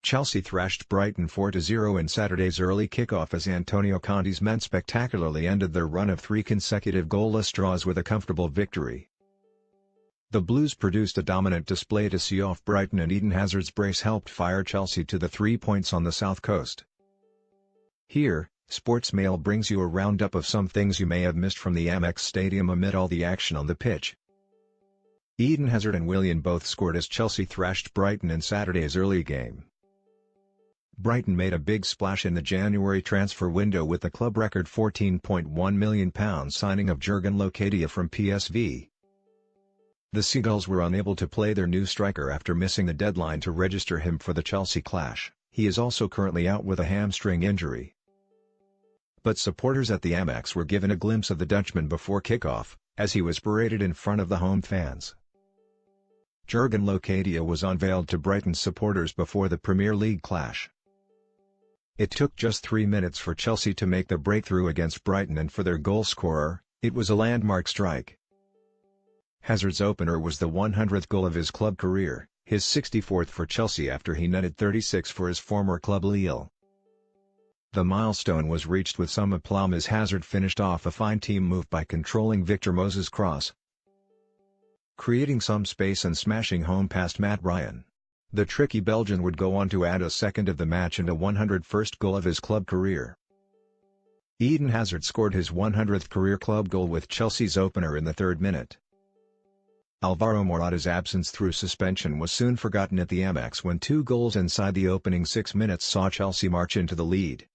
Chelsea thrashed Brighton 4-0 in Saturday's early kickoff as Antonio Conte's men spectacularly ended their run of 3 consecutive goalless draws with a comfortable victory. The Blues produced a dominant display to see off Brighton, and Eden Hazard's brace helped fire Chelsea to the 3 points on the south coast. Here, Sportsmail brings you a roundup of some things you may have missed from the Amex Stadium amid all the action on the pitch. Eden Hazard and Willian both scored as Chelsea thrashed Brighton in Saturday's early game. Brighton made a big splash in the January transfer window with the club record £14.1 million signing of Jurgen Locadia from PSV. The Seagulls were unable to play their new striker after missing the deadline to register him for the Chelsea clash. He is also currently out with a hamstring injury. But supporters at the Amex were given a glimpse of the Dutchman before kickoff, as he was paraded in front of the home fans. Jurgen Locadia was unveiled to Brighton supporters before the Premier League clash. It took just 3 minutes for Chelsea to make the breakthrough against Brighton, and for their goalscorer, it was a landmark strike. Hazard's opener was the 100th goal of his club career, his 64th for Chelsea after he netted 36 for his former club Lille. The milestone was reached with some aplomb as Hazard finished off a fine team move by controlling Victor Moses' cross, creating some space and smashing home past Matt Ryan. The tricky Belgian would go on to add a second of the match and a 101st goal of his club career. Eden Hazard scored his 100th career club goal with Chelsea's opener in the 3rd minute. Alvaro Morata's absence through suspension was soon forgotten at the Amex when 2 goals inside the opening 6 minutes saw Chelsea march into the lead.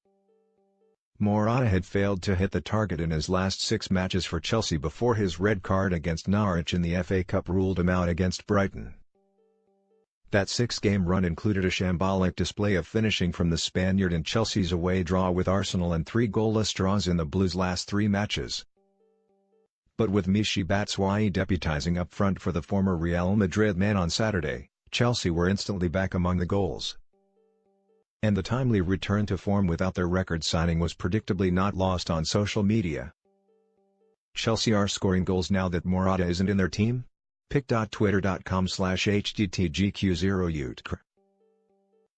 Morata had failed to hit the target in his last 6 matches for Chelsea before his red card against Norwich in the FA Cup ruled him out against Brighton. That 6-game run included a shambolic display of finishing from the Spaniard in Chelsea's away draw with Arsenal and 3 goalless draws in the Blues' last 3 matches. But with Michy Batshuayi deputizing up front for the former Real Madrid man on Saturday, Chelsea were instantly back among the goals. And the timely return to form without their record signing was predictably not lost on social media. Chelsea are scoring goals now that Morata isn't in their team? pic.twitter.com/httgq0utk.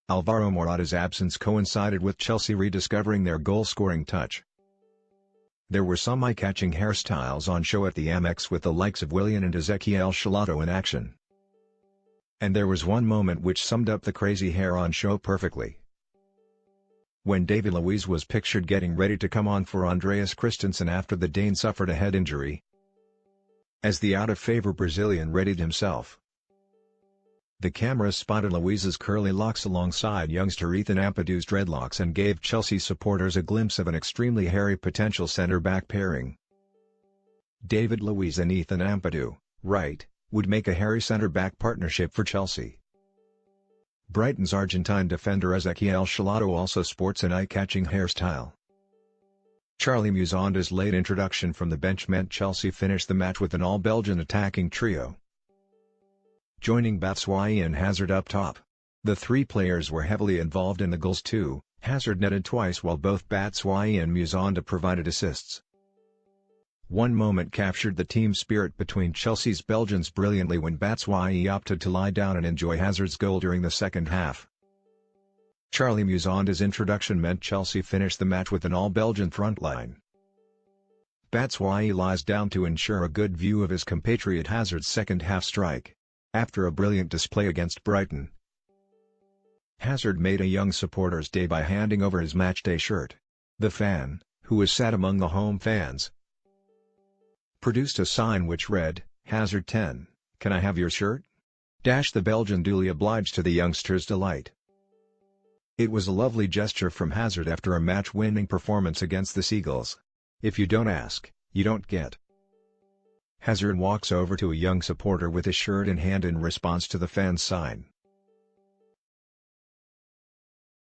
Alvaro Morata's absence coincided with Chelsea rediscovering their goal-scoring touch. There were some eye-catching hairstyles on show at the Amex with the likes of Willian and Ezequiel Chalato in action. And there was one moment which summed up the crazy hair on show perfectly. When David Luiz was pictured getting ready to come on for Andreas Christensen after the Dane suffered a head injury. As the out-of-favor Brazilian readied himself, the camera spotted Luiz's curly locks alongside youngster Ethan Ampadu's dreadlocks and gave Chelsea supporters a glimpse of an extremely hairy potential centre-back pairing. David Luiz and Ethan Ampadu, right, would make a hairy centre-back partnership for Chelsea. Brighton's Argentine defender Ezequiel Chalato also sports an eye-catching hairstyle. Charlie Musanda's late introduction from the bench meant Chelsea finished the match with an all-Belgian attacking trio, joining Batshuayi and Hazard up top. The 3 players were heavily involved in the goals too. Hazard netted twice while both Batshuayi and Musonda provided assists. One moment captured the team spirit between Chelsea's Belgians brilliantly when Batshuayi opted to lie down and enjoy Hazard's goal during the second half. Charlie Musanda's introduction meant Chelsea finished the match with an all-Belgian front line. Batshuayi lies down to ensure a good view of his compatriot Hazard's second-half strike. After a brilliant display against Brighton, Hazard made a young supporter's day by handing over his matchday shirt. The fan, who was sat among the home fans, produced a sign which read, "Hazard 10, can I have your shirt?" The Belgian duly obliged to the youngster's delight. It was a lovely gesture from Hazard after a match-winning performance against the Seagulls. If you don't ask, you don't get. Hazard walks over to a young supporter with his shirt in hand in response to the fan's sign.